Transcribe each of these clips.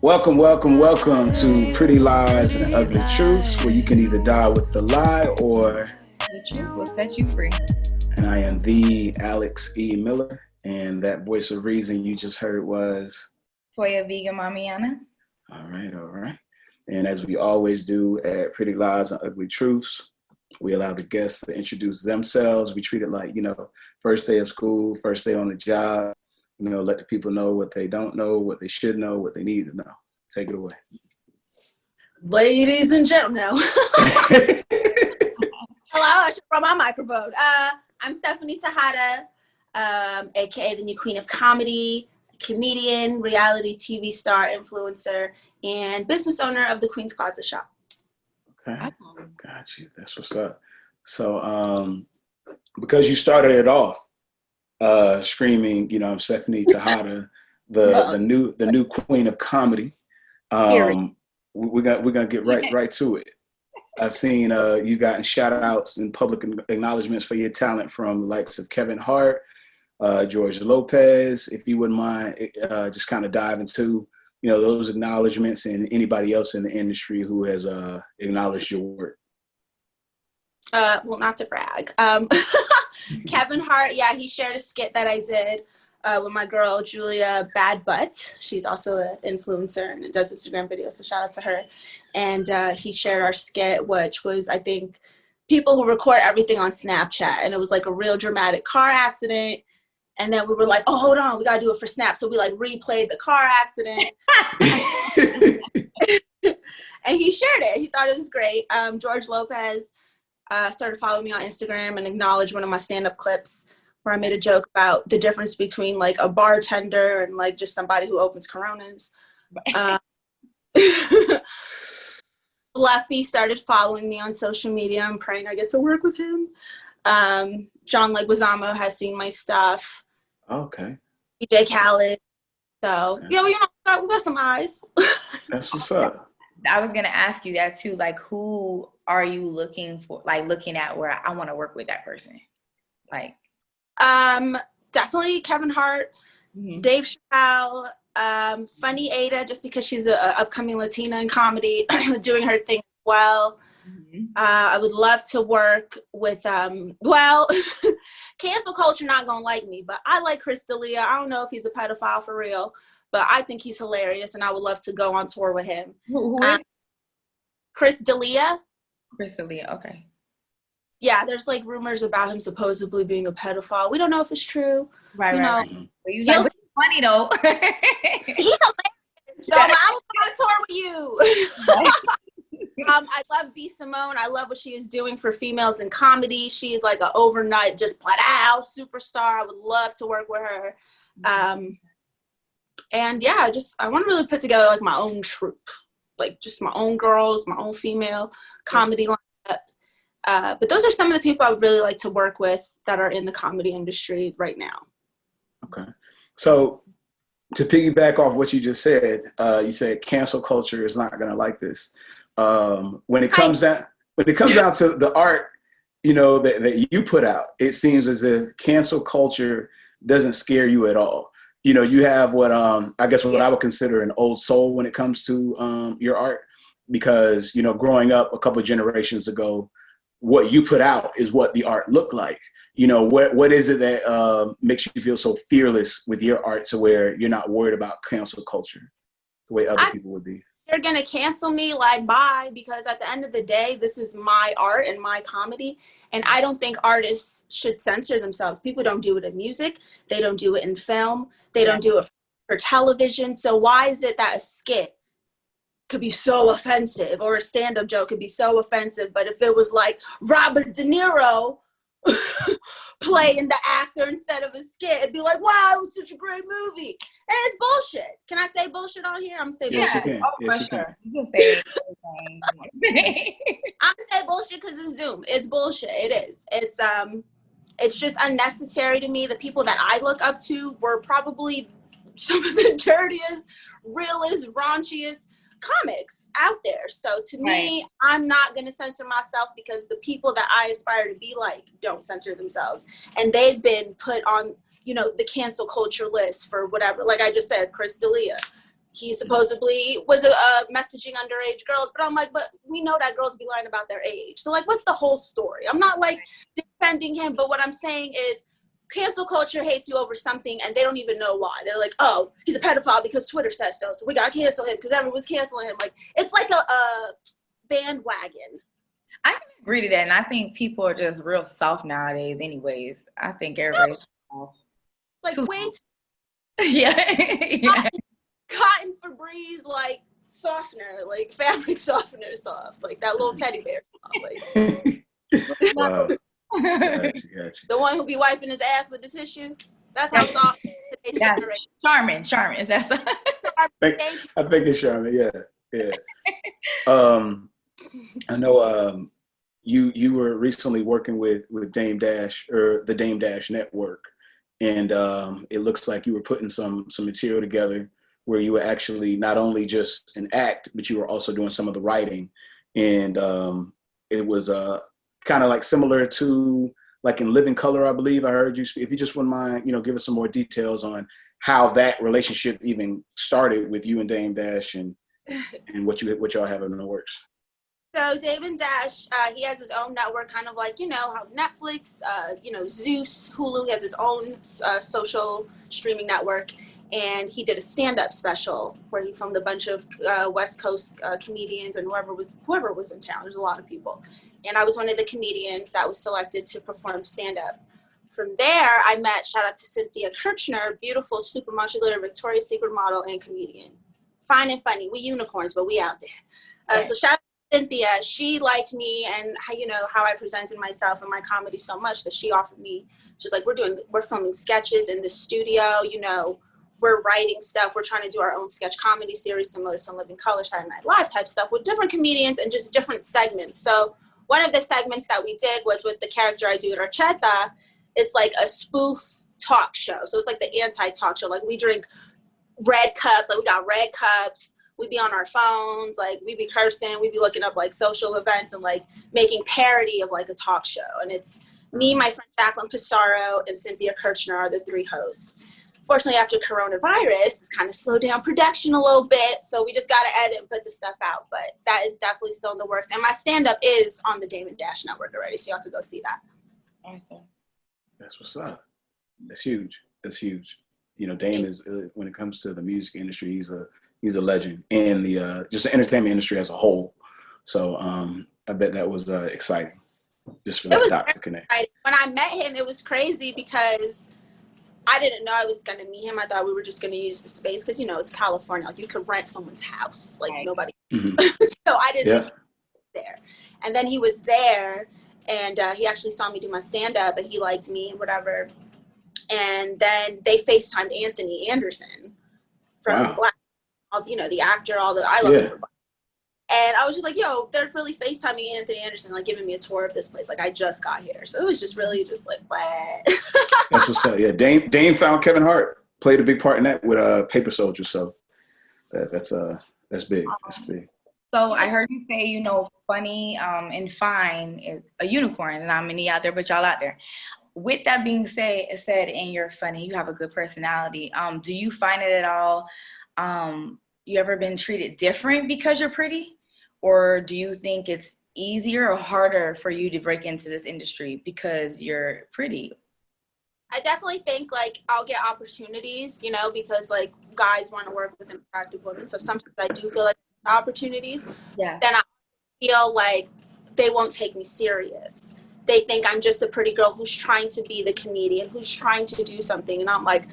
Welcome, welcome, welcome to Pretty Lies and Ugly Truths, where you can either die with the lie or The truth will set you free. And I am the Alex E. Miller, and that voice of reason you just heard was Toya vegan Mommania. all right, all right. And as we always do at Pretty Lies and Ugly Truths, we allow the guests to introduce themselves. We treat it like, first day of school, first day on the job. Let the people know what they don't know, what they should know, what they need to know. Take it away. Ladies and gentlemen. Hello, I should run my microphone. I'm Stephanie Tejada, aka the new queen of comedy, comedian, reality TV star, influencer, and business owner of the Queen's Closet Shop. Okay, got you. That's what's up. So, because you started it off screaming, I'm Stephanie Tejada, the new queen of comedy. We're gonna get right to it. I've seen you gotten shout outs and public acknowledgments for your talent from the likes of Kevin Hart, George Lopez. If you wouldn't mind, just kind of dive into those acknowledgments and anybody else in the industry who has acknowledged your work. Well, not to brag. Kevin Hart, he shared a skit that I did with my girl Julia Bad Butt. She's also an influencer and does Instagram videos, so shout out to her. And he shared our skit, which was, I think, people who record everything on Snapchat. And it was like a real dramatic car accident. And then we were like, oh, hold on, we got to do it for Snap. So we replayed the car accident. And he shared it. He thought it was great. George Lopez started following me on Instagram and acknowledged one of my stand-up clips where I made a joke about the difference between a bartender and just somebody who opens Coronas. Leffy started following me on social media. I'm praying I get to work with him. John Leguizamo has seen my stuff. Okay. DJ Khaled. So, we got some eyes. That's what's up. I was going to ask you that too. Who are you looking for, looking at where I want to work with that person? Definitely Kevin Hart, Dave Chappelle, Funny Ada, just because she's an upcoming Latina in comedy, doing her thing well. I would love to work with, cancel culture not gonna like me, but I like Chris D'Elia. I don't know if he's a pedophile for real, but I think he's hilarious, and I would love to go on tour with him. Who is? Chris D'Elia. Chris D'Elia, okay. Yeah, there's rumors about him supposedly being a pedophile. We don't know if it's true. Right. But you but he's funny though. He's hilarious. So I will go on tour with you. I love B. Simone. I love what she is doing for females in comedy. She is an overnight just flat out superstar. I would love to work with her. And I want to really put together my own troupe, just my own girls, my own female comedy lineup. But those are some of the people I would really like to work with that are in the comedy industry right now. Okay. So to piggyback off what you just said, you said cancel culture is not going to like this. When it comes down to the art, that you put out, it seems as if cancel culture doesn't scare you at all. You have what I guess what I would consider an old soul when it comes to your art, because growing up a couple of generations ago, what you put out is what the art looked like. What is it that makes you feel so fearless with your art to where you're not worried about cancel culture the way other people would be? They're going to cancel me, bye, because at the end of the day, this is my art and my comedy. And I don't think artists should censor themselves. People don't do it in music. They don't do it in film. They don't do it for television. So why is it that a skit could be so offensive or a stand-up joke could be so offensive? But if it was Robert De Niro playing the actor instead of a skit, it'd be wow, it was such a great movie. And it's bullshit. Can I say bullshit on here? I'm gonna say bullshit. You can. For sure. You can say it. I'm gonna say bullshit because it's Zoom. It's bullshit. It is. It's just unnecessary to me. The people that I look up to were probably some of the dirtiest, realest, raunchiest comics out there. So to me, I'm not going to censor myself because the people that I aspire to be don't censor themselves. And they've been put on, the cancel culture list for whatever. Like I just said, Chris D'Elia. he supposedly was messaging underage girls, but I'm like, but we know that girls be lying about their age. So like, what's the whole story? I'm not like defending him, but what I'm saying is cancel culture hates you over something and they don't even know why. They're like, oh, he's a pedophile because Twitter says so, so we gotta cancel him because everyone's canceling him. Like, it's like a bandwagon. I can agree to that, and I think people are just real soft nowadays anyways. I think everybody's soft. Like, way too yeah. cotton Febreze, like, softener, like fabric softener soft, like that little teddy bear soft, like. Wow. Gotcha. The one who be wiping his ass with the tissue. That's how soft. Charmin. Is that so? I think it's Charmin. Yeah. I know you were recently working with Dame Dash, or the Dame Dash Network, and it looks like you were putting some material together where you were actually not only just an act, but you were also doing some of the writing, and it was kind of like similar to like in Living Color, I believe I heard you speak. If you just wouldn't mind, give us some more details on how that relationship even started with you and Dame Dash, and what y'all have in the works. So Dame Dash, he has his own network, kind of like, how Netflix, Zeus, Hulu has his own social streaming network. And he did a stand-up special where he filmed a bunch of West Coast comedians and whoever was in town. There's a lot of people. And I was one of the comedians that was selected to perform stand-up. From there, I met, shout out to Cynthia Kirchner, beautiful, super muscular Victoria's Secret model and comedian. Fine and funny. We unicorns, but we out there. So shout out to Cynthia. She liked me and how I presented myself and my comedy so much that she offered me, she's like, we're filming sketches in the studio, we're writing stuff. We're trying to do our own sketch comedy series similar to Living Color, Saturday Night Live type stuff with different comedians and just different segments. So one of the segments that we did was with the character I do at Archeta. It's like a spoof talk show. So it's like the anti-talk show. Like we drink red cups. Like we got red cups. We'd be on our phones. Like we'd be cursing. We'd be looking up like social events and like making parody of like a talk show. And it's me, my friend Jacqueline Pissarro, and Cynthia Kirchner are the three hosts. Fortunately, after coronavirus, it's kind of slowed down production a little bit. So we just got to edit and put the stuff out. But that is definitely still in the works. And my stand-up is on the Dame Dash Network already. So y'all could go see that. Awesome. That's what's up. That's huge. Dame is, when it comes to the music industry, he's a legend. And the just the entertainment industry as a whole. So I bet that was exciting. Just for that dot to connect. When I met him, it was crazy because I didn't know I was going to meet him. I thought we were just going to use the space because, it's California. Like, you could rent someone's house. Like, nobody. Mm-hmm. So I didn't think he was there. And then he was there, and he actually saw me do my stand-up, and he liked me and whatever. And then they FaceTimed Anthony Anderson from Black, the actor, I love him for Black. And I was just like, yo, they're really FaceTiming Anthony Anderson, like giving me a tour of this place. Like I just got here. So it was just really just like, what? That's what's up. Yeah. Dame found Kevin Hart, played a big part in that with Paper Soldier. So that's big. That's big. So I heard you say, funny and fine is a unicorn. Not many out there, but y'all out there. With that being said, and you're funny, you have a good personality. Do you find it at all, you ever been treated different because you're pretty? Or do you think it's easier or harder for you to break into this industry because you're pretty? I definitely think like I'll get opportunities, because like guys want to work with attractive women. So sometimes I do feel like opportunities. Yeah. Then I feel like they won't take me serious. They think I'm just a pretty girl who's trying to be the comedian, who's trying to do something. And I'm like,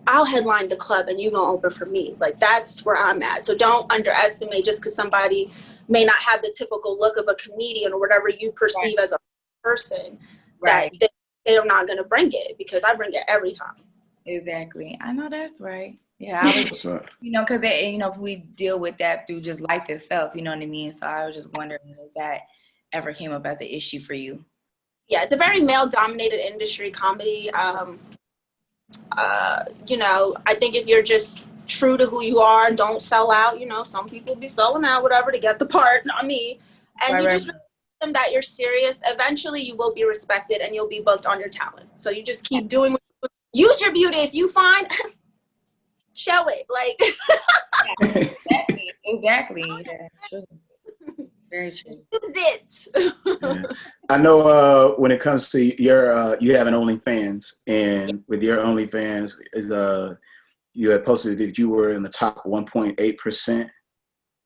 I'll headline the club and you gonna open for me. Like that's where I'm at. So don't underestimate just because somebody may not have the typical look of a comedian or whatever you perceive as a person, that they're not gonna bring it, because I bring it every time. Exactly. I know that's right. Yeah, I was, because if we deal with that through just life itself, you know what I mean? So I was just wondering if that ever came up as an issue for you. Yeah, it's a very male-dominated industry, comedy. I think if you're just true to who you are, don't sell out. Some people be selling out, whatever, to get the part, not me. And just remember them that you're serious. Eventually, you will be respected and you'll be booked on your talent. So you just keep doing. Use your beauty. If you find, show it. Like, exactly. Yeah, true. Very true. use it. Yeah. I know when it comes to your, you have an OnlyFans, and with your OnlyFans, is you had posted that you were in the top 1.8%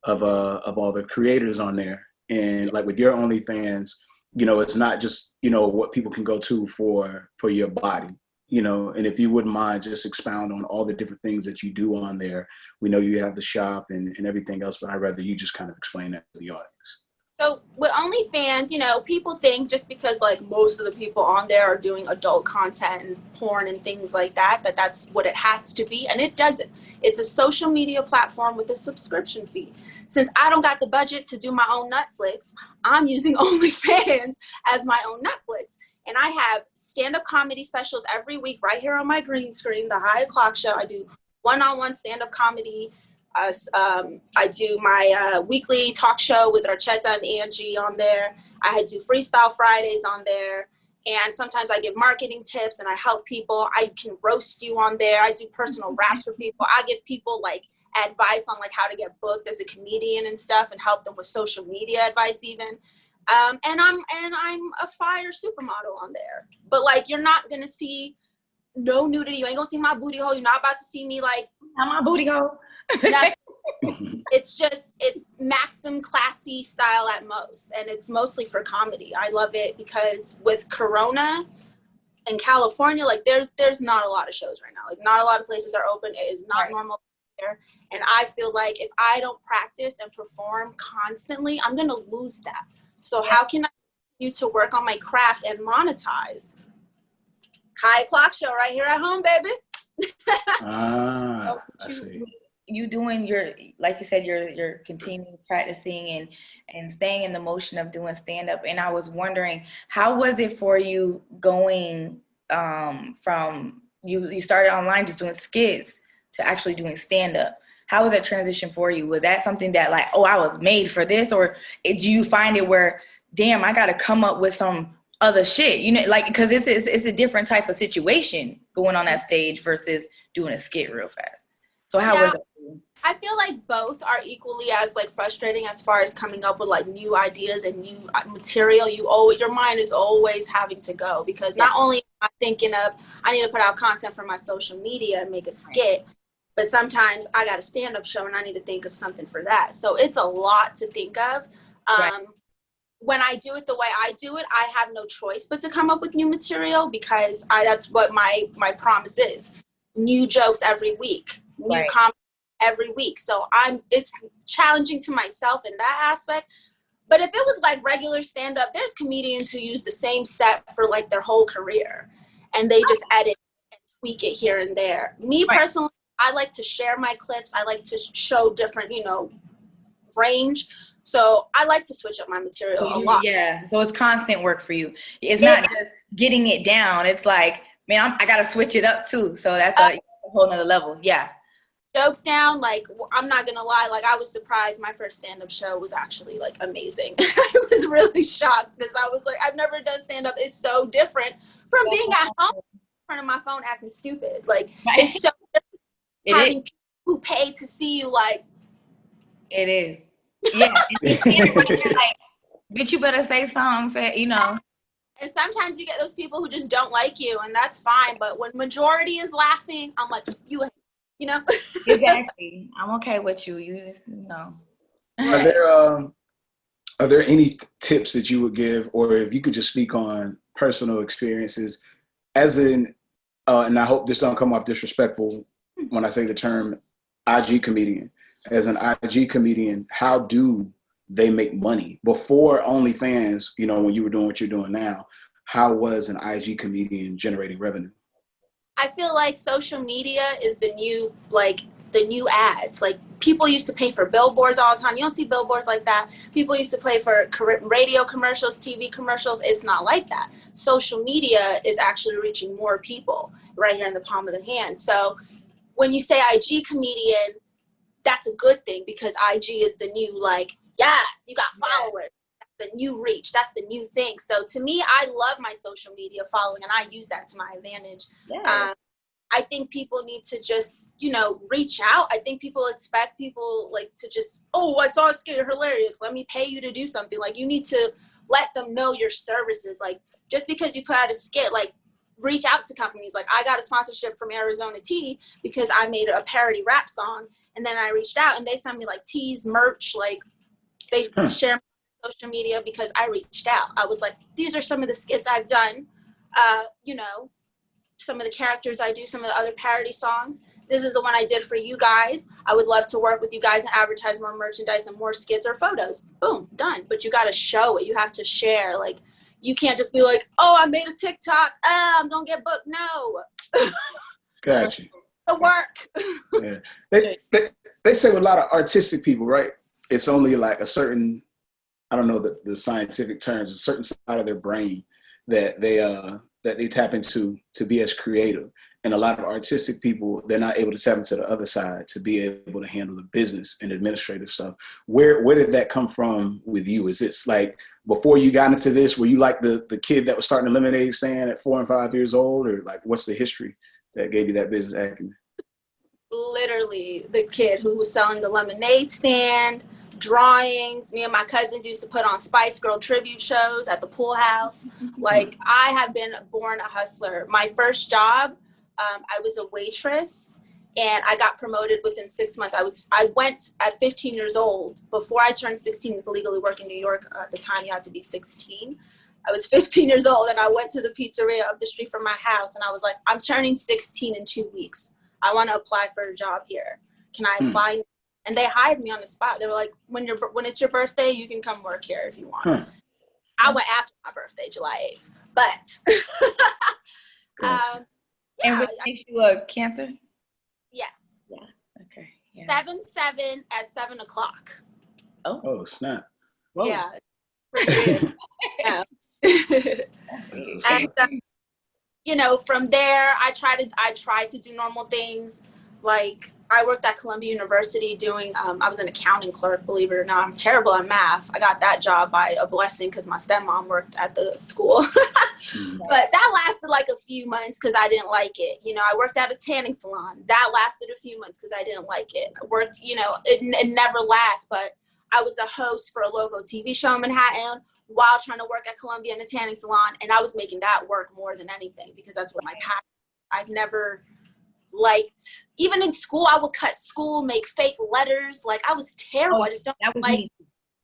of all the creators on there, and like with your OnlyFans, you know, it's not just, you know, what people can go to for your body, you know, and if you wouldn't mind just expound on all the different things that you do on there. We know you have the shop and everything else, but I'd rather you just kind of explain that to the audience. So with OnlyFans, you know, people think just because like most of the people on there are doing adult content and porn and things like that, that's what it has to be. And it doesn't. It's a social media platform with a subscription fee. Since I don't got the budget to do my own Netflix, I'm using OnlyFans as my own Netflix. And I have stand-up comedy specials every week right here on my green screen, the High O'Clock Show. I do one-on-one stand-up comedy. I do my weekly talk show with Archetta and Angie on there. I do Freestyle Fridays on there. And sometimes I give marketing tips and I help people. I can roast you on there. I do personal raps for people. I give people like advice on like how to get booked as a comedian and stuff, and help them with social media advice even. And I'm a fire supermodel on there. But like, you're not gonna see no nudity. You ain't gonna see my booty hole. You're not about to see me like Not my booty hole. It's Maxim classy style at most, and it's mostly for comedy. I love it because with Corona in California, like there's not a lot of shows right now. Like not a lot of places are open. It is not normal here, and I feel like if I don't practice and perform constantly, I'm gonna lose that. So how can I continue to work on my craft and monetize? High O'Clock Show right here at home, baby. I see. You doing your, like you said, you're continuing practicing and staying in the motion of doing stand-up. And I was wondering, how was it for you going from you started online just doing skits to actually doing stand-up? How was that transition for you? Was that something that like, oh, I was made for this? Or do you find it where, damn, I got to come up with some other shit, you know, like, because it's a different type of situation going on that stage versus doing a skit real fast. So how was it? I feel like both are equally as like frustrating as far as coming up with like new ideas and new material. Your mind is always having to go, because not only am I thinking of, I need to put out content for my social media and make a skit, but sometimes I got a stand-up show and I need to think of something for that. So it's a lot to think of. When I do it the way I do it, I have no choice but to come up with new material, because that's what my promise is. New jokes every week, new comedy every week. So it's challenging to myself in that aspect. But if it was like regular stand-up, there's comedians who use the same set for like their whole career, and they just edit and tweak it here and there. Me personally, I like to share my clips. I like to show different, range. So I like to switch up my material a lot. Yeah, so it's constant work for you. It's not just getting it down. It's like, man, I got to switch it up too. So that's a whole nother level. Yeah. Jokes down, like, I'm not gonna lie, like, I was surprised. My first stand-up show was actually like amazing. I was really shocked, because I was like, I've never done stand-up. It's so different from being at home in front of my phone acting stupid. Like, it's so different having people who pay to see you. Like, it is. Yeah. Like, bitch, you better say something, And sometimes you get those people who just don't like you, and that's fine. But when majority is laughing, I'm like, Exactly. I'm okay with you. You just, Are there any tips that you would give, or if you could just speak on personal experiences, as in, and I hope this don't come off disrespectful when I say the term IG comedian. As an IG comedian, how do they make money? Before OnlyFans, when you were doing what you're doing now, how was an IG comedian generating revenue? I feel like social media is the new ads. Like, people used to pay for billboards all the time. You don't see billboards like that. People used to pay for radio commercials, TV commercials. It's not like that. Social media is actually reaching more people right here in the palm of the hand. So when you say IG comedian, that's a good thing, because IG is the new, like, yes, you got followers. That's the new reach. That's the new thing. So to me, I love my social media following, and I use that to my advantage. I think people need to just, you know, reach out. I think people expect people like to just, oh, I saw a skit, you're hilarious, let me pay you to do something. Like, you need to let them know your services. Like, just because you put out a skit, like, reach out to companies. Like, I got a sponsorship from Arizona Tea because I made a parody rap song, and then I reached out and they sent me like tees, merch, like they share my social media because I reached out. I was like, these are some of the skits I've done, you know, some of the characters I do, some of the other parody songs. This is the one I did for you guys. I would love to work with you guys and advertise more merchandise and more skits or photos. Boom, done. But you got to show it. You have to share. Like, you can't just be like, oh, I made a TikTok. I'm going to get booked. No. Gotcha. The work. Yeah. They say with a lot of artistic people, right? It's only like a certain, I don't know the scientific terms, a certain side of their brain that they tap into to be as creative. And a lot of artistic people, they're not able to tap into the other side to be able to handle the business and administrative stuff. Where did that come from with you? Is it like before you got into this, were you like the kid that was starting a lemonade stand at 4 and 5 years old? Or like, what's the history that gave you that business acumen? Literally the kid who was selling the lemonade stand, drawings. Me and my cousins used to put on Spice Girl tribute shows at the pool house. Like, I have been born a hustler. My first job, I was a waitress, and I got promoted within 6 months. I went at 15 years old. Before I turned 16 to legally work in New York, at the time you had to be 16. I was 15 years old, and I went to the pizzeria up the street from my house, and I was like, I'm turning 16 in 2 weeks. I want to apply for a job here. Can I apply? And they hired me on the spot. They were like, when it's your birthday, you can come work here if you want. I went after my birthday, July 8th. But and what makes you a Cancer? Yes. Yeah. Okay. Yeah. 7/7 at 7 o'clock. Oh, snap. Whoa. Yeah. Pretty yeah. And you know, from there, I tried to do normal things. Like, I worked at Columbia University doing, I was an accounting clerk, believe it or not. I'm terrible at math. I got that job by a blessing because my stepmom worked at the school. But that lasted like a few months because I didn't like it. You know, I worked at a tanning salon. That lasted a few months because I didn't like it. I worked, you know, it never lasts, but I was a host for a local TV show in Manhattan while trying to work at Columbia in a tanning salon. And I was making that work more than anything because that's what my passion. I've never liked, even in school, I would cut school, make fake letters. Like, I was terrible. I just don't like.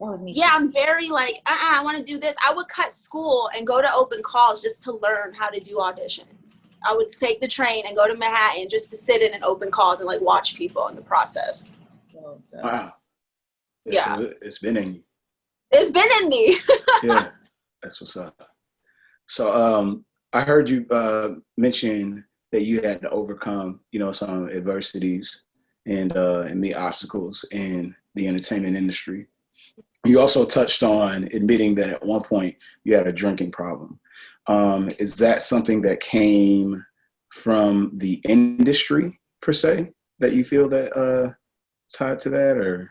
That was me. Yeah, I'm very like, I want to do this. I would cut school and go to open calls just to learn how to do auditions. I would take the train and go to Manhattan just to sit in an open calls and like watch people in the process. Wow. Yeah. So it's been in you. It's been in me. Yeah, that's what's up. So I heard you mention that you had to overcome, you know, some adversities and meet obstacles in the entertainment industry. You also touched on admitting that at one point you had a drinking problem. Is that something that came from the industry per se that you feel that tied to that, or?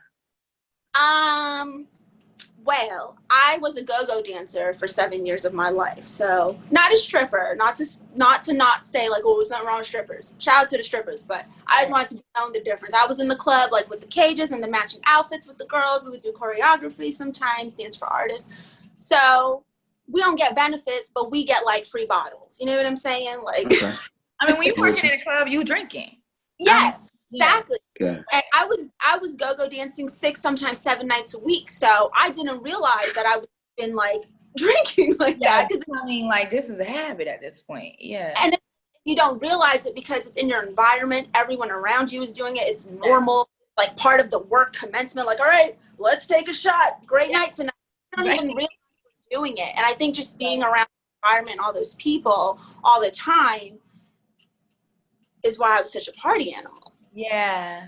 Well, I was a go-go dancer for 7 years of my life. So not a stripper, not to say like, oh, there's nothing wrong with strippers. Shout out to the strippers, but I just wanted to know the difference. I was in the club like with the cages and the matching outfits with the girls. We would do choreography sometimes, dance for artists. So we don't get benefits, but we get like free bottles. You know what I'm saying? Like, okay. I mean, when you're working in a club, you drinking. Yes. Exactly. Yeah. And I was go-go dancing 6, sometimes 7 nights a week. So I didn't realize that I was been like drinking like that. Because I mean, like, this is a habit at this point. Yeah. And you don't realize it because it's in your environment. Everyone around you is doing it. It's normal. It's like part of the work commencement. Like, all right, let's take a shot. Great night tonight. You don't even realize you're doing it. And I think just being around the environment and all those people all the time is why I was such a party animal. Yeah.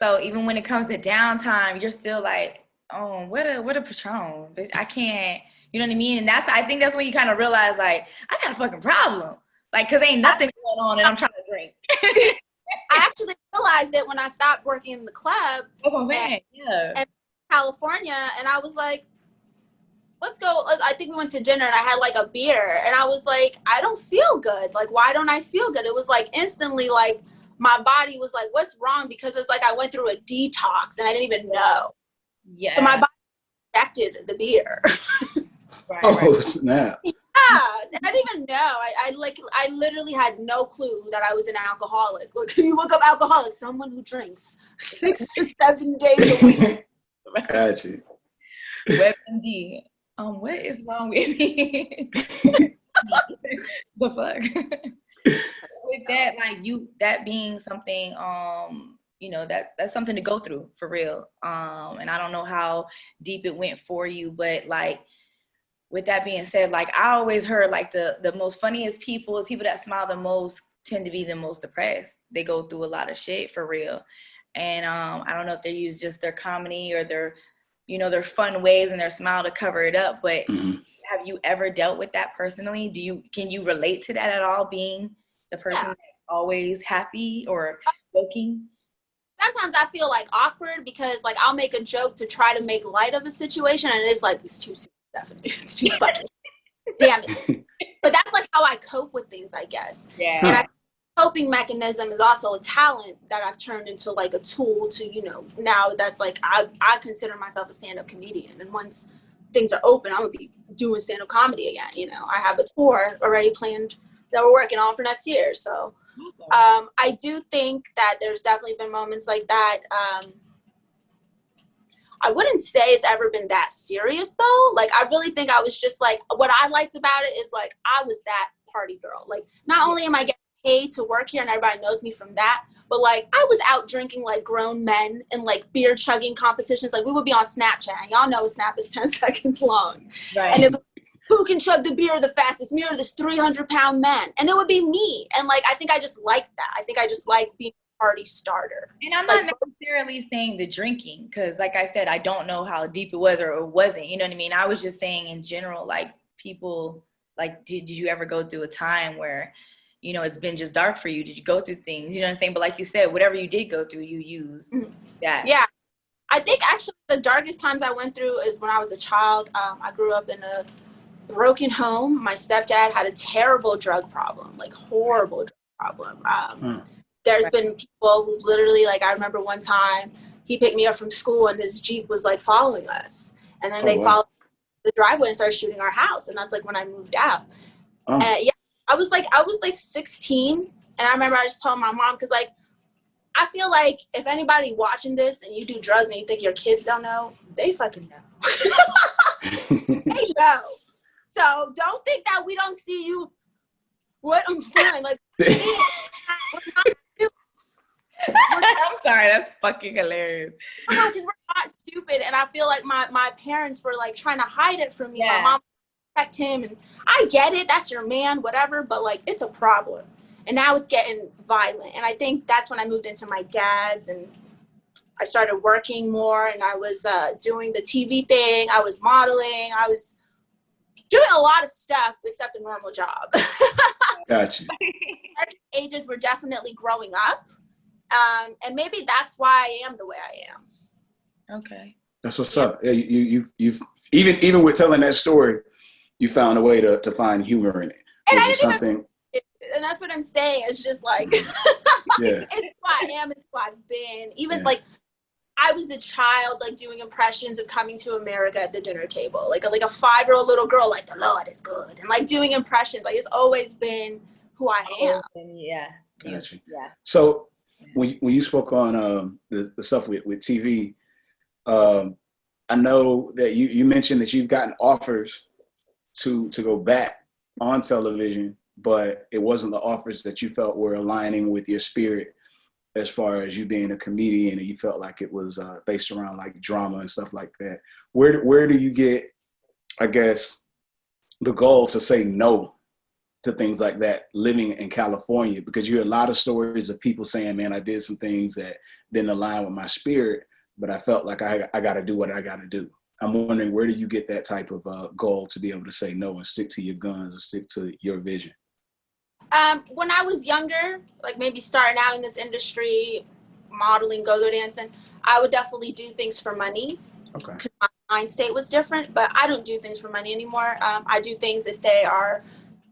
So even when it comes to downtime, you're still like, oh, what a Patron. But I can't, you know what I mean? And I think that's when you kind of realize, like, I got a fucking problem. Like, because ain't nothing going on and I'm trying to drink. I actually realized it when I stopped working in the club. That's what I'm saying. Yeah. In California, and I was like, let's go. I think we went to dinner and I had like a beer and I was like, I don't feel good. Like, why don't I feel good? It was like instantly like my body was like, what's wrong? Because it's like I went through a detox and I didn't even know. Yeah. So my body rejected the beer. Oh, snap. Yeah, and I didn't even know. I literally had no clue that I was an alcoholic. Like, you look up alcoholic, someone who drinks 6 to 7 days a week. Got you. WebMD. What is wrong with me? The fuck? With that, like that being something, that's something to go through for real. And I don't know how deep it went for you, but like, with that being said, like I always heard like the most funniest people that smile the most tend to be the most depressed. They go through a lot of shit for real. And I don't know if they use just their comedy or their fun ways and their smile to cover it up. But have you ever dealt with that personally? Can you relate to that at all, being the person that's always happy or joking? Sometimes I feel like awkward because like I'll make a joke to try to make light of a situation and it's like, it's too serious, Stephanie. It's too fucking damn it. But that's like how I cope with things, I guess. Yeah. And coping mechanism is also a talent that I've turned into like a tool to, now that's like I consider myself a stand-up comedian. And once things are open, I'm gonna be doing stand-up comedy again. I have a tour already planned that we're working on for next year. So I do think that there's definitely been moments like that. I wouldn't say it's ever been that serious though. Like I really think I was just like, what I liked about it is like I was that party girl. Like not only am I getting paid to work here and everybody knows me from that, but like I was out drinking like grown men in like beer chugging competitions. Like we would be on Snapchat. Y'all know Snap is 10 seconds long. Right. And it was, who can chug the beer the fastest? Me or this 300-pound man? And it would be me. And like I think I just liked that. I think I just like being a party starter. And I'm not necessarily saying the drinking, because like I said, I don't know how deep it was or it wasn't. You know what I mean? I was just saying in general, like people, like did you ever go through a time where it's been just dark for you? Did you go through things? You know what I'm saying? But like you said, whatever you did go through, you use that. Yeah. I think actually the darkest times I went through is when I was a child. I grew up in a broken home. My stepdad had a terrible drug problem, like horrible drug problem. There's been people who literally, like I remember one time he picked me up from school and his Jeep was like following us. And then they followed the driveway and started shooting our house. And that's like when I moved out. Yeah. I was like 16, and I remember I just told my mom, because like I feel like if anybody watching this and you do drugs and you think your kids don't know, they fucking know. They know. So don't think that we don't see you. What I'm feeling like. I'm sorry, that's fucking hilarious. Because we're not stupid, and I feel like my parents were like trying to hide it from me. Yeah. My mom protect him, and I get it, that's your man, whatever, but like it's a problem. And now it's getting violent. And I think that's when I moved into my dad's and I started working more, and I was doing the TV thing, I was modeling, I was doing a lot of stuff except a normal job. Gotcha. Ages were definitely growing up. And maybe that's why I am the way I am. Okay. That's what's up. Yeah, you've even with telling that story, you found a way to find humor in it. And and that's what I'm saying. It's just like, yeah. It's who I am. It's who I've been. Even like, I was a child, like doing impressions of Coming to America at the dinner table, like a 5-year-old little girl, like the Lord is good, and like doing impressions. Like it's always been who I am. Yeah. Gotcha. Yeah. So when you spoke on the stuff with TV, I know that you mentioned that you've gotten offers to go back on television, but it wasn't the offers that you felt were aligning with your spirit as far as you being a comedian, and you felt like it was based around like drama and stuff like that. Where do you get, I guess, the goal to say no to things like that living in California? Because you hear a lot of stories of people saying, man, I did some things that didn't align with my spirit, but I felt like I got to do what I got to do. I'm wondering, where do you get that type of goal to be able to say no and stick to your guns and stick to your vision? When I was younger, like maybe starting out in this industry, modeling, go-go dancing, I would definitely do things for money. Okay. Because my mind state was different, but I don't do things for money anymore. I do things if they are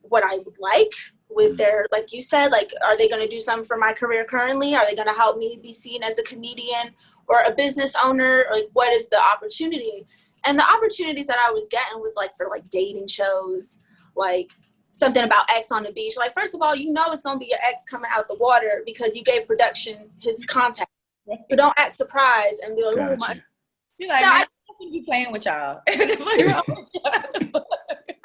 what I would like. With their, like you said, like, are they going to do something for my career currently? Are they going to help me be seen as a comedian or a business owner? Like, what is the opportunity? And the opportunities that I was getting was like for like dating shows, like something about X on the beach. Like, first of all, you know it's going to be your ex coming out the water because you gave production his contact. So don't act surprised and be like, oh my. You're like, man, I think you playing with y'all.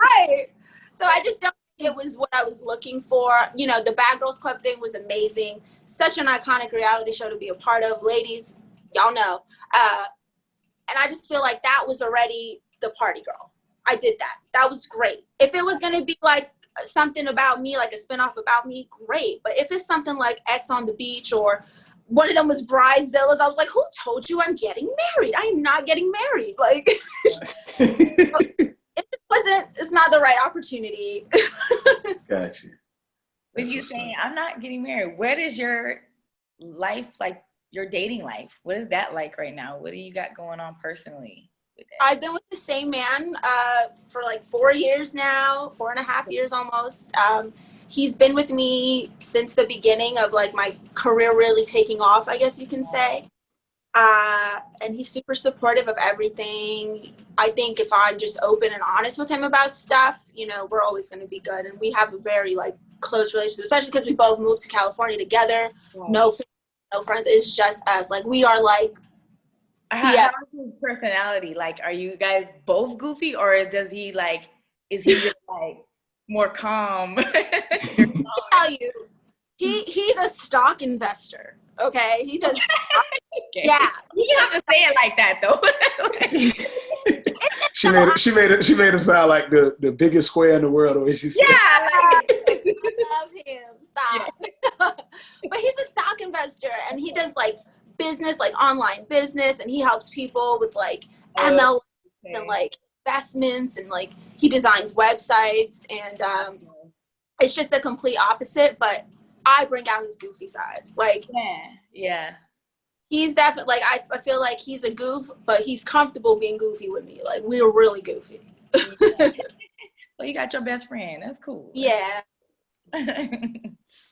Right. So I just don't think it was what I was looking for. You know, the Bad Girls Club thing was amazing. Such an iconic reality show to be a part of. Ladies, y'all know. And I just feel like that was already the party girl. I did that. That was great. If it was going to be like something about me, like a spinoff about me, great. But if it's something like X on the Beach or one of them was Bridezillas, I was like, who told you I'm getting married? I am not getting married. Like, it's not the right opportunity. Gotcha. When you saying I'm not getting married, what is your life like, your dating life? What is that like right now? What do you got going on personally with that? I've been with the same man for like 4 years now, 4.5 years almost. He's been with me since the beginning of like my career really taking off, I guess you can say. And he's super supportive of everything. I think if I'm just open and honest with him about stuff, you know, we're always going to be good. And we have a very like close relationship, especially because we both moved to California together. Right. No friends. It's just us. Like, we are like. How's his personality? Like, are you guys both goofy, or does he like? Is he just like more calm? I'll tell you, he's a stock investor. Okay, he does. Okay. Yeah, you don't have to say it like that though. She made him sound like the biggest square in the world. The way she said. Yeah, I love him. Stop. Yeah. But he's a stock investor, and he does like business, like online business, and he helps people with like MLM and like investments, and like he designs websites, and it's just the complete opposite. But I bring out his goofy side. Like, yeah. He's definitely like, I feel like he's a goof, but he's comfortable being goofy with me. Like, we're really goofy. Well, you got your best friend. That's cool. Yeah.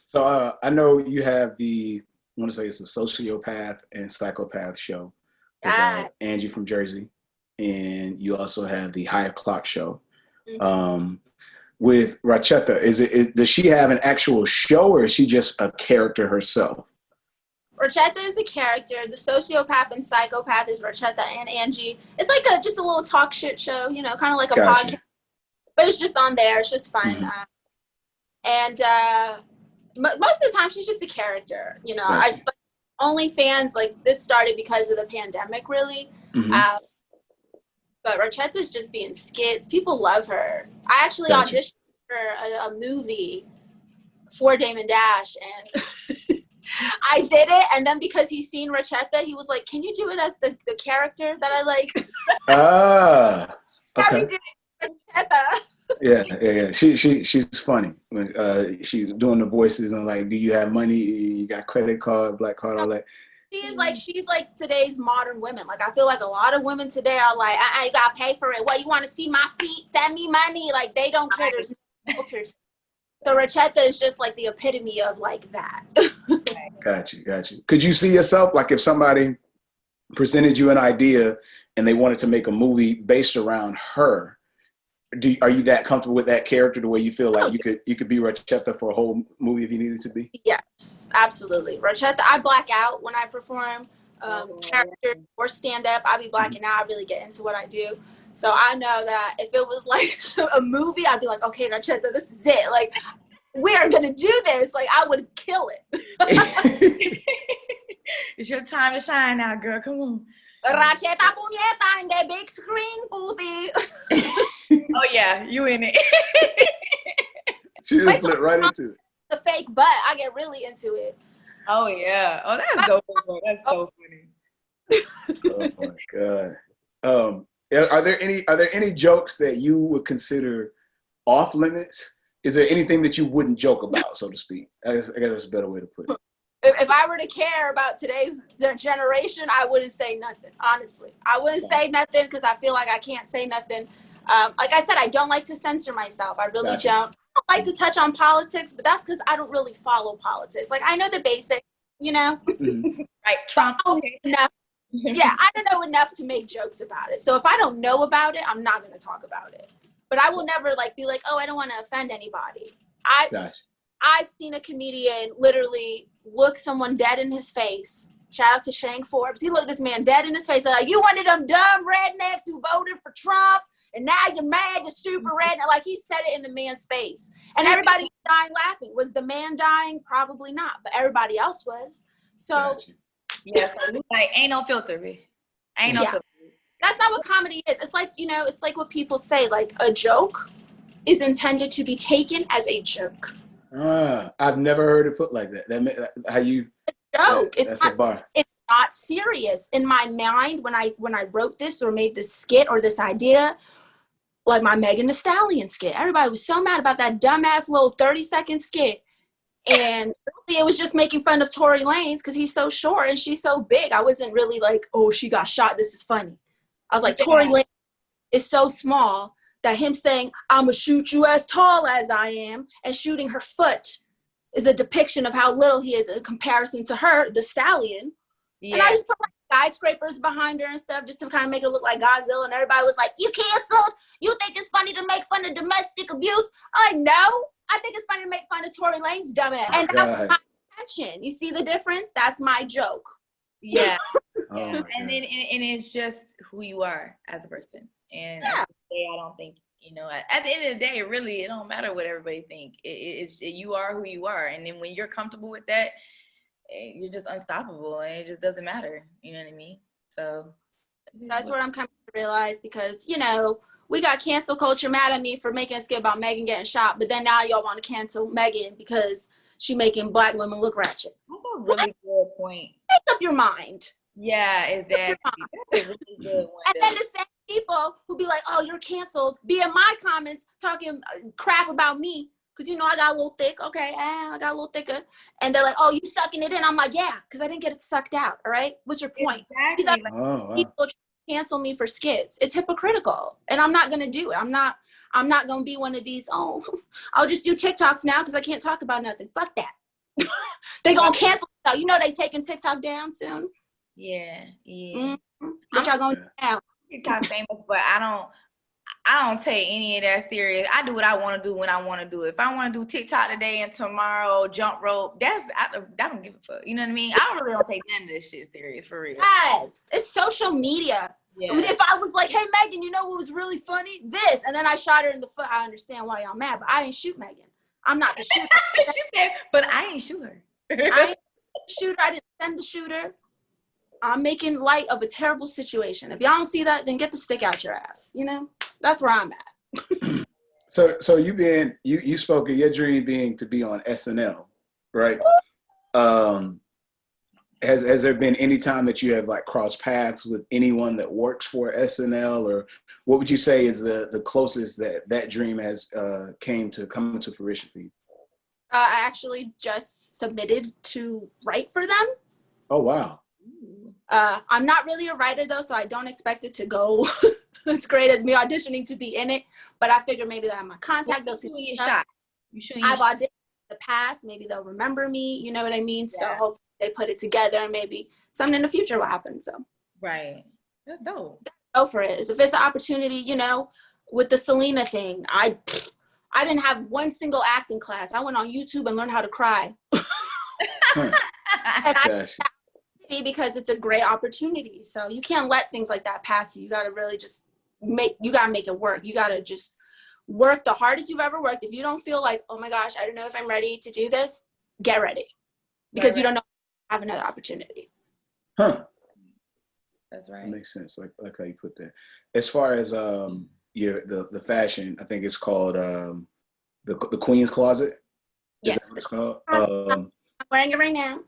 So I know you have I want to say it's a sociopath and psychopath show with Angie from Jersey, and you also have the High O'Clock show. Mm-hmm. With Racheta, does she have an actual show, or is she just a character herself? Racheta is a character. The sociopath and psychopath is Racheta and Angie. It's like just a little talk shit show, you know, kind of like a podcast. But it's just on there. It's just fun. Mm-hmm. And most of the time, she's just a character. You know, OnlyFans, like, this started because of the pandemic, really. Mm-hmm. But Racheta's just being skits. People love her. I actually auditioned for a movie for Damon Dash, and I did it. And then because he's seen Racheta, he was like, "Can you do it as the character that I like?" Okay. Yeah. She's funny. She's doing the voices and like, do you have money? You got credit card, black card, all that. She's like today's modern women. Like, I feel like a lot of women today are like, I gotta pay for it. What, you want to see my feet? Send me money. Like, they don't care. There's no filters. So Racheta is just like the epitome of like that. Got you. Could you see yourself, like, if somebody presented you an idea and they wanted to make a movie based around her, are you that comfortable with that character the way you feel like you could be Racheta for a whole movie if you needed to be? Yes, absolutely. Racheta, I black out when I perform character or stand up. I be blacking out. I really get into what I do. So I know that if it was like a movie, I'd be like, okay, Racheta, this is it. Like, we are gonna do this. Like, I would kill it. It's your time to shine now, girl. Come on. Racheta puñeta in the big screen, booty. Oh yeah, you in it. She just flipped right into it. The fake butt, I get really into it. Oh yeah. Oh, that's dope. That's so funny. Oh my god. Are there any jokes that you would consider off limits? Is there anything that you wouldn't joke about, so to speak? I guess that's a better way to put it. If if I were to care about today's generation, I wouldn't say nothing, honestly. I wouldn't say nothing because I feel like I can't say nothing. Like I said, I don't like to censor myself. I really don't. I don't like to touch on politics, but that's because I don't really follow politics. Like, I know the basics, you know? Right, Trump. Enough. Yeah, I don't know enough to make jokes about it. So if I don't know about it, I'm not going to talk about it. But I will never, like, be like, oh, I don't want to offend anybody. I've seen a comedian literally look someone dead in his face. Shout out to Shane Forbes. He looked this man dead in his face. Like, you one of them dumb rednecks who voted for Trump, and now you're mad, you're stupid redneck. Like, he said it in the man's face. And everybody was dying laughing. Was the man dying? Probably not. But everybody else was. So, yeah, so like, ain't no filter, B. Ain't no filter. That's not what comedy is. It's like, you know, it's like what people say, like, a joke is intended to be taken as a joke. I've never heard it put like that. How you joke. That's a bar. It's not serious. In my mind, when I wrote this or made this skit or this idea, like my Megan Thee Stallion skit, everybody was so mad about that dumbass little 30-second skit. And really it was just making fun of Tory Lanez because he's so short and she's so big. I wasn't really like, oh, she got shot, this is funny. I was like, Tory Lanez is so small that him saying, I'm gonna shoot you as tall as I am, and shooting her foot is a depiction of how little he is in comparison to her, the stallion. Yeah. And I just put like skyscrapers behind her and stuff just to kind of make it look like Godzilla, and everybody was like, you canceled? You think it's funny to make fun of domestic abuse? I know. I think it's funny to make fun of Tory Lanez dumbass. And that's my attention. You see the difference? That's my joke. Yeah. And it's just who you are as a person. And at the day, I don't think, you know, at the end of the day, really, it don't matter what everybody think. You are who you are. And then when you're comfortable with that, you're just unstoppable, and it just doesn't matter. You know what I mean? So that's what I'm coming to realize, because, you know, we got cancel culture mad at me for making a skit about Megan getting shot, but then now y'all want to cancel Megan because she making Black women look ratchet. That's a really good point. Make up your mind. Yeah, exactly. That's a really good one. And then the same people who be like, oh, you're canceled, be in my comments talking crap about me because, you know, I got a little thick. Okay, I got a little thicker. And they're like, oh, you sucking it in. I'm like, yeah, because I didn't get it sucked out. All right, what's your point? Exactly. People cancel me for skits. It's hypocritical, and I'm not gonna do it. I'm not gonna be one of these, oh, I'll just do TikToks now because I can't talk about nothing. Fuck that. They gonna cancel. You know they taking TikTok down soon. Yeah. What y'all gonna do now? TikTok famous, but I don't take any of that serious. I do what I want to do when I want to do it. If I want to do TikTok today and tomorrow jump rope, I don't give a fuck. You know what I mean? I really don't take none of this shit serious, for real. Yes, it's social media. Yeah. If I was like, hey, Megan, you know what was really funny? This. And then I shot her in the foot. I understand why y'all mad, but I ain't shoot Megan. I'm not the shooter. But I ain't shoot her. I ain't the shooter. I didn't send the shooter. I'm making light of a terrible situation. If y'all don't see that, then get the stick out your ass. You know? That's where I'm at. So you spoke of your dream being to be on SNL, right? Has there been any time that you have like crossed paths with anyone that works for SNL, or what would you say is the closest that dream has come to fruition for you? I actually just submitted to write for them. Oh, wow. I'm not really a writer though, so I don't expect it to go as great as me auditioning to be in it. But I figure maybe that I'm my contact. They'll see me. I've auditioned in the past. Maybe they'll remember me. You know what I mean? Yeah. So hopefully they put it together, and maybe something in the future will happen. So right, that's dope. Go for it. If it's an opportunity, you know, with the Selena thing, I didn't have one single acting class. I went on YouTube and learned how to cry. And because it's a great opportunity. So you can't let things like that pass you. You got to really just make it work. You got to just work the hardest you've ever worked. If you don't feel like, oh my gosh, I don't know if I'm ready to do this, get ready. Because you don't know if you have another opportunity. Huh. That's right. That makes sense. Like how you put that. As far as the fashion, I think it's called the Queen's Closet. Yes. I'm wearing it right now.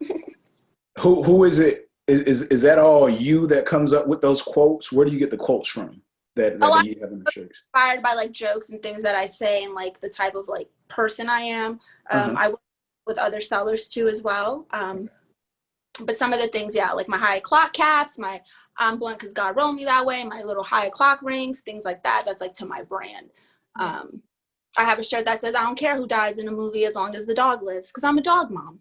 Who is it? Is that all you that comes up with those quotes? Where do you get the quotes from that you have in the shirts? Inspired by like jokes and things that I say and like the type of like person I am. I work with other sellers too as well. But some of the things, yeah, like my high clock caps, my I'm blunt because God rolled me that way, my little high clock rings, things like that. That's like to my brand. I have a shirt that says, I don't care who dies in a movie as long as the dog lives, because I'm a dog mom.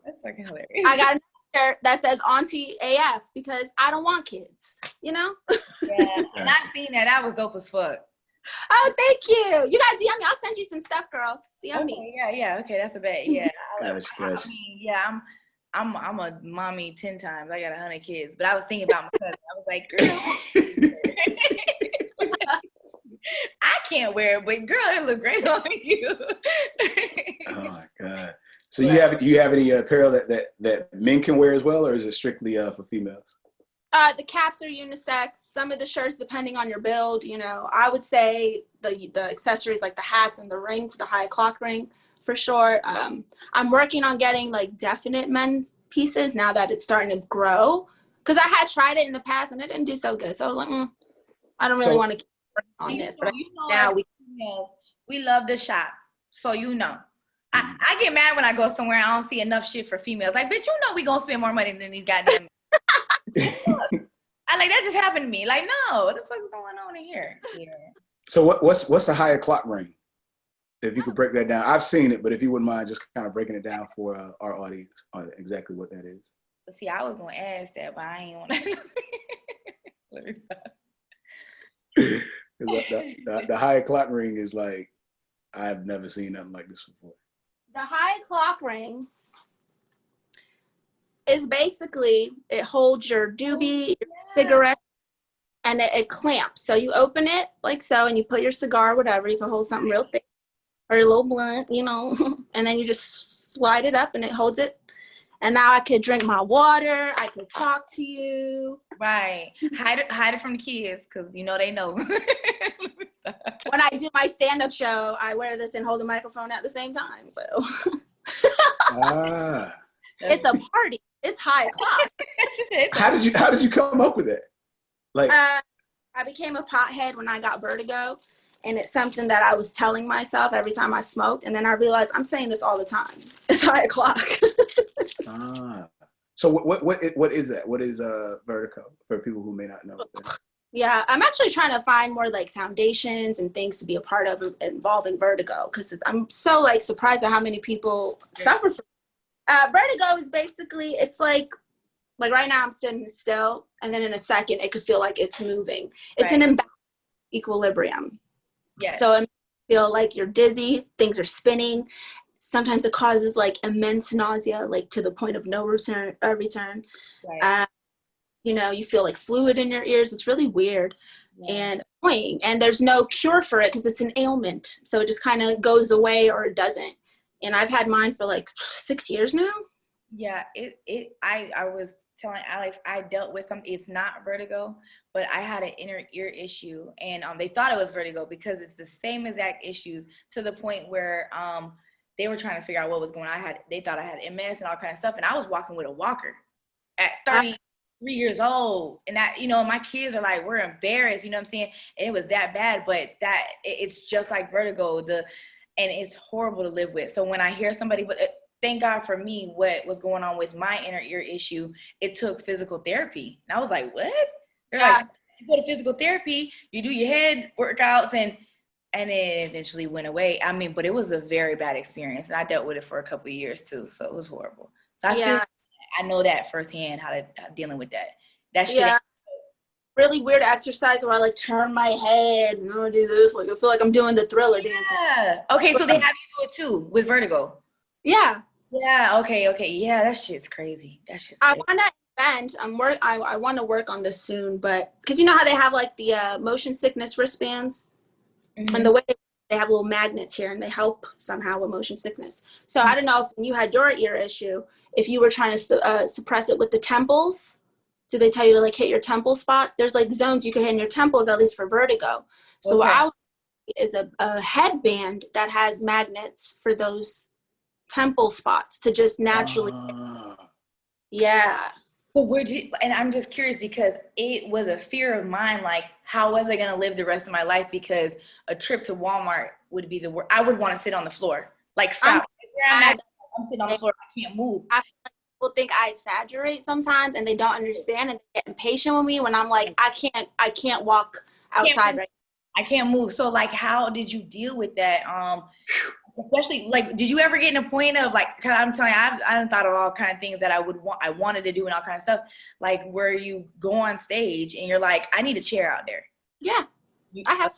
That's fucking hilarious. I got a shirt that says Auntie AF because I don't want kids, you know? Yeah, and I seen that. That was dope as fuck. Oh, thank you. You got to DM me. I'll send you some stuff, girl. DM me. Yeah. Okay, that's a bet. Yeah. I mean, yeah, I'm a mommy 10 times. I got 100 kids, but I was thinking about my cousin. I was like, girl, I can't wear it, but girl, it look great on you. Oh my God. So you have any apparel that men can wear as well, or is it strictly for females? The caps are unisex. Some of the shirts, depending on your build, you know, I would say the accessories like the hats and the ring, the high clock ring, for sure. I'm working on getting like definite men's pieces now that it's starting to grow, because I had tried it in the past and it didn't do so good. So I was like, I don't really want to keep working on this. But now we love to shop, so you know. I get mad when I go somewhere and I don't see enough shit for females. Like, bitch, you know we gonna spend more money than these goddamn. I like that just happened to me. Like, no, what the fuck is going on in here? Yeah. So what's the higher clock ring? If you could break that down, I've seen it, but if you wouldn't mind just kind of breaking it down for our audience on exactly what that is. See, I was gonna ask that, but I ain't want to. Let me stop. The higher clock ring is like, I've never seen nothing like this before. The high clock ring is basically, it holds your doobie, your cigarette, and it clamps. So you open it like so, and you put your cigar, whatever. You can hold something real thick or a little blunt, you know, and then you just slide it up and it holds it. And now I could drink my water. I could talk to you. Right. Hide it from the kids, because you know they know. When I do my stand-up show, I wear this and hold the microphone at the same time. So it's a party. It's high o'clock. How did you come up with it? Like, I became a pothead when I got vertigo, and it's something that I was telling myself every time I smoked, and then I realized I'm saying this all the time. It's high o'clock. So what is that? What is vertigo for people who may not know? Yeah, I'm actually trying to find more like foundations and things to be a part of involving vertigo, because I'm so like surprised at how many people suffer from vertigo. Is basically, it's like right now I'm sitting still, and then in a second it could feel like it's moving. It's an imbalance equilibrium. Yeah. So it makes you feel like you're dizzy, things are spinning. Sometimes it causes like immense nausea, like to the point of no return. Right. You know, you feel like fluid in your ears. It's really weird and annoying. And there's no cure for it because it's an ailment. So it just kind of goes away or it doesn't. And I've had mine for like 6 years now. Yeah, I was telling Alex, I dealt with something. It's not vertigo, but I had an inner ear issue, and they thought it was vertigo because it's the same exact issues, to the point where they were trying to figure out what was going on. They thought I had MS and all kind of stuff, and I was walking with a walker at 33 years old, and that, you know, my kids are like, we're embarrassed, you know what I'm saying? And it was that bad, but it's just like vertigo, and it's horrible to live with. So when I hear somebody, but thank God for me, what was going on with my inner ear issue, it took physical therapy. And I was like, what? They're like, you go to physical therapy, you do your head workouts, and it eventually went away. I mean, but it was a very bad experience, and I dealt with it for a couple of years too, so it was horrible. So I know that firsthand, how dealing with that. That shit. Yeah. Really weird exercise where I like turn my head and I do this. Like I feel like I'm doing the Thriller dance. Yeah. Okay, so they have you do it too with vertigo. Yeah. Yeah. Okay. Yeah, that shit's crazy. I want to invent. I want to work on this soon, but because you know how they have like the motion sickness wristbands, and the way they have little magnets here, and they help somehow with motion sickness. So I don't know if you had your ear issue, if you were trying to suppress it with the temples. Do they tell you to like hit your temple spots? There's like zones you can hit in your temples, at least for vertigo. So what I would do is a headband that has magnets for those temple spots to just naturally. Yeah. So and I'm just curious because it was a fear of mine. Like, how was I going to live the rest of my life? Because a trip to Walmart would be the worst. I would want to sit on the floor. Like, stop. I'm sitting on the floor. I can't move. People think I exaggerate sometimes, and they don't understand and they get impatient with me when I'm like, I can't walk outside right now. I can't move. So like, how did you deal with that? Especially like, did you ever get in a point of like, cause I'm telling you, I thought of all kind of things that I wanted to do and all kind of stuff. Like where you go on stage and you're like, I need a chair out there. Yeah, I have.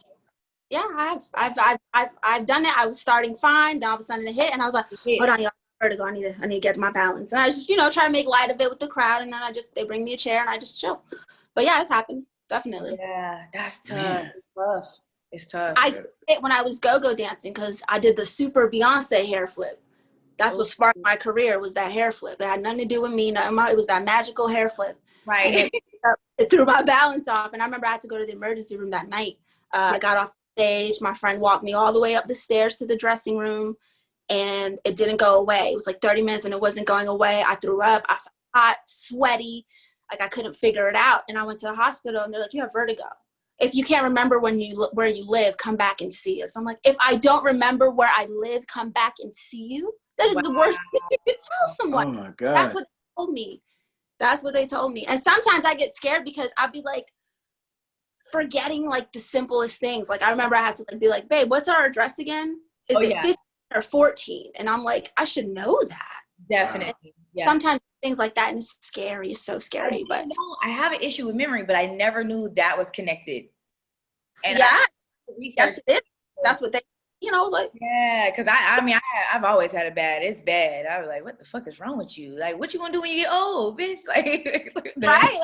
Yeah, I've done it. I was starting fine, then all of a sudden it hit, and I was like, hold on, y'all, vertigo. I need to get my balance. And I just, try to make light of it with the crowd, and then they bring me a chair and I just chill. But yeah, it's happened, definitely. Yeah, that's tough. It's tough. It's tough. I did it when I was go-go dancing because I did the super Beyonce hair flip. That's what sparked my career, was that hair flip. It had nothing to do with me. It was that magical hair flip. Right. It threw my balance off, and I remember I had to go to the emergency room that night. I got off stage. My friend walked me all the way up the stairs to the dressing room, and it didn't go away. It was like 30 minutes and it wasn't going away. I threw up. I felt hot, sweaty, like I couldn't figure it out. And I went to the hospital, and they're like, you have vertigo. If you can't remember where you live, come back and see us. I'm like, if I don't remember where I live, come back and see you? That is the worst thing you could tell someone. Oh my God. That's what they told me. That's what they told me. And sometimes I get scared because I'd be like, forgetting like the simplest things. Like I remember I had to be like, babe, what's our address again? Is it 15 or 14? And I'm like, I should know that. Definitely. Yeah. Sometimes things like that, and it's scary. It's so scary. But I have an issue with memory, but I never knew that was connected. And yes, it is. That's what they, I was like, yeah, because I've always had it's bad. I was like, what the fuck is wrong with you? Like, what you gonna do when you get old, bitch? Like, right.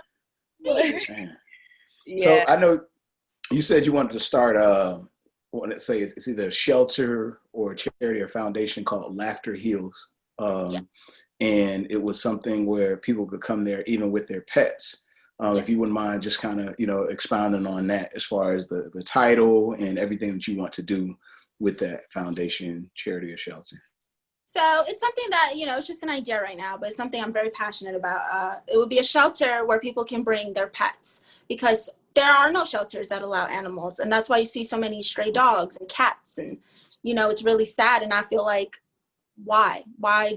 Yeah. So I know you said you wanted to start it's either a shelter or a charity or foundation called Laughter Heals. And it was something where people could come there even with their pets. If you wouldn't mind just kind of, expounding on that as far as the title and everything that you want to do with that foundation, charity, or shelter. So it's something that, it's just an idea right now, but it's something I'm very passionate about. It would be a shelter where people can bring their pets, because there are no shelters that allow animals. And that's why you see so many stray dogs and cats. And, it's really sad. And I feel like, why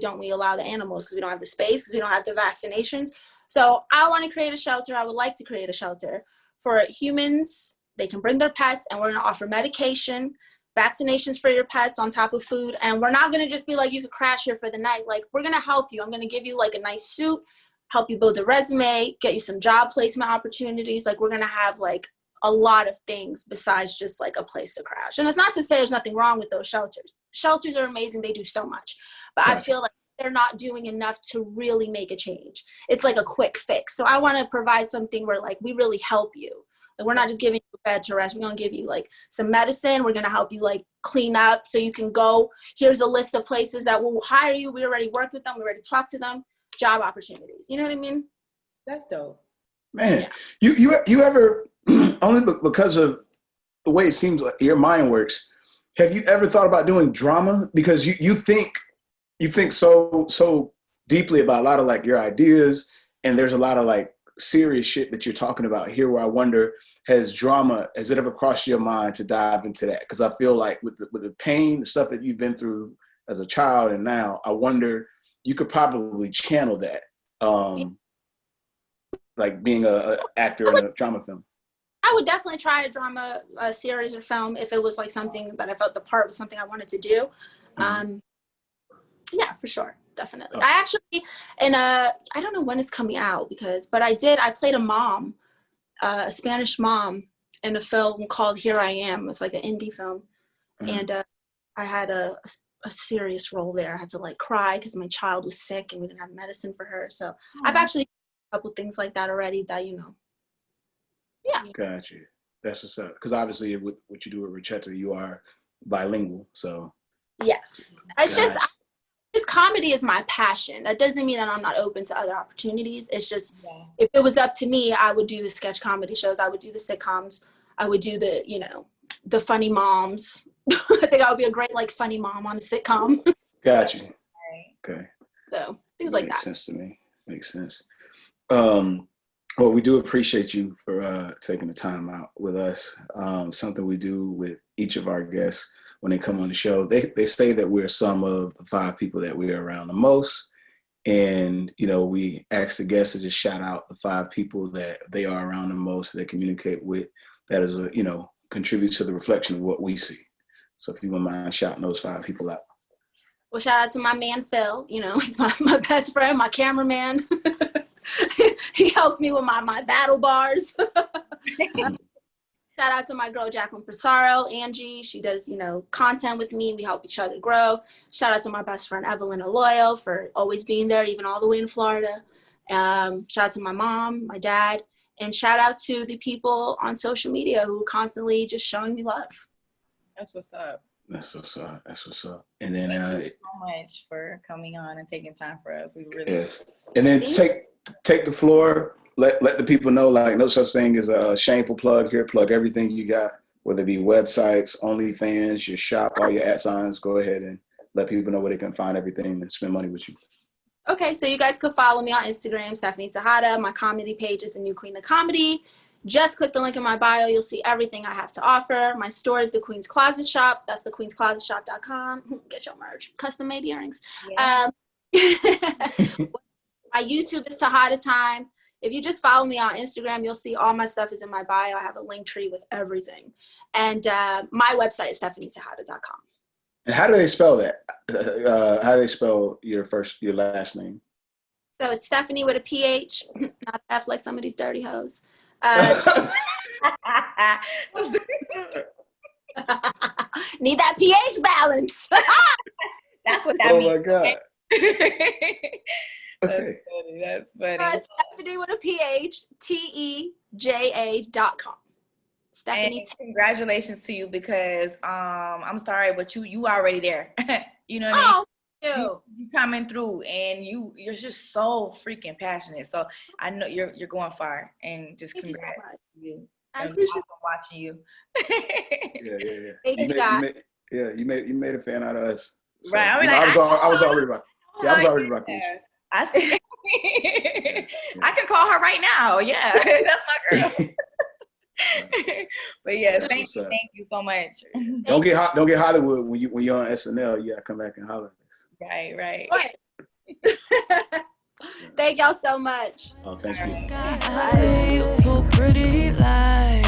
don't we allow the animals? Because we don't have the space, because we don't have the vaccinations. So I want to create a shelter. I would like to create a shelter for humans. They can bring their pets, and we're going to offer medication, vaccinations for your pets on top of food. And we're not going to just be like, you could crash here for the night. Like, we're going to help you. I'm going to give you like a nice suit, help you build a resume, get you some job placement opportunities. Like, we're going to have like a lot of things besides just like a place to crash. And it's not to say there's nothing wrong with those shelters. Shelters are amazing. They do so much. But I feel like they're not doing enough to really make a change. It's like a quick fix. So I want to provide something where like we really help you. Like, we're not just giving you a bed to rest. We're going to give you like some medicine. We're going to help you like clean up so you can go. Here's a list of places that will hire you. We already worked with them. We already talked to them. Job opportunities. You know what I mean? That's dope. Man, you ever, only because of the way it seems like your mind works, have you ever thought about doing drama? Because you think so deeply about a lot of like your ideas, and there's a lot of like serious shit that you're talking about here, where I wonder, has it ever crossed your mind to dive into that? Because I feel like with the pain, the stuff that you've been through as a child, and now I wonder, you could probably channel that, like being a actor in a drama film. I would definitely try a drama series or film if it was like something that I felt the part was something I wanted to do. Yeah, for sure. Definitely. I actually, I don't know when it's coming out but I played a mom, a Spanish mom in a film called Here I Am. It's like an indie film. And I had a serious role there. I had to like cry because my child was sick and we didn't have medicine for her. So I've actually done a couple things like that already that, yeah. Got you. That's what's up. Because obviously with what you do with Rachetta, you are bilingual. So yes. It's just comedy is my passion. That doesn't mean that I'm not open to other opportunities. It's just, if it was up to me, I would do the sketch comedy shows. I would do the sitcoms. I would do the funny moms. I think I would be a great like funny mom on a sitcom. Got you. Okay. So things like that. Makes sense to me. Makes sense. Well, we do appreciate you for taking the time out with us. Something we do with each of our guests. when they come on the show. They say that we're some of the 5 people that we are around the most. And, you know, we ask the guests to just shout out the 5 people that they are around the most, they communicate with, that is, you know, contributes to the reflection of what we see. So if you wouldn't mind shouting those 5 people out. Well, shout out to my man, Phil. You know, he's my best friend, my cameraman. He helps me with my battle bars. Shout out to my girl, Jacqueline Pissarro, Angie. She does, you know, content with me. We help each other grow. Shout out to my best friend, Evelyn Aloyo, for always being there, even all the way in Florida. Shout out to my mom, my dad, and shout out to the people on social media who are constantly just showing me love. That's what's up. That's what's up. That's what's up. And then thank you so much for coming on and taking time for us. We really yes. And then take the floor. Let the people know, like, no such thing as a shameful plug here. Plug everything you got, whether it be websites, OnlyFans, your shop, all your ad signs. Go ahead and let people know where they can find everything and spend money with you. Okay, so you guys could follow me on Instagram, Stephanie Tejada. My comedy page is The New Queen of Comedy. Just click the link in my bio. You'll see everything I have to offer. My store is The Queen's Closet Shop. That's thequeensclosetshop.com. Get your merch, custom made earrings. Yeah. My YouTube is Tejada Time. If you just follow me on Instagram, you'll see all my stuff is in my bio. I have a link tree with everything. And my website is stephanietejada.com. And how do they spell that? How do they spell your last name? So it's Stephanie with a PH, not F like some of these dirty hoes. Need that pH balance. That's what that means. Oh my God. Okay. That's funny. Stephanie with a PH, TEJA.com. Stephanie. And congratulations to you, because I'm sorry, but you already there. You know what I mean? You coming through, and you're just so freaking passionate. So I know you're going far, and just Thank congrats you so much. to you. I appreciate watching you. Yeah. Thank You made a fan out of us. So, right. I mean, I was already rocking. Yeah, I was already rocking. I can call her right now. Yeah, that's my girl. But yeah, thank you so much. Don't get Hollywood when you're on SNL. You gotta come back and holler. Right. Thank y'all so much. Oh, thank you. So pretty like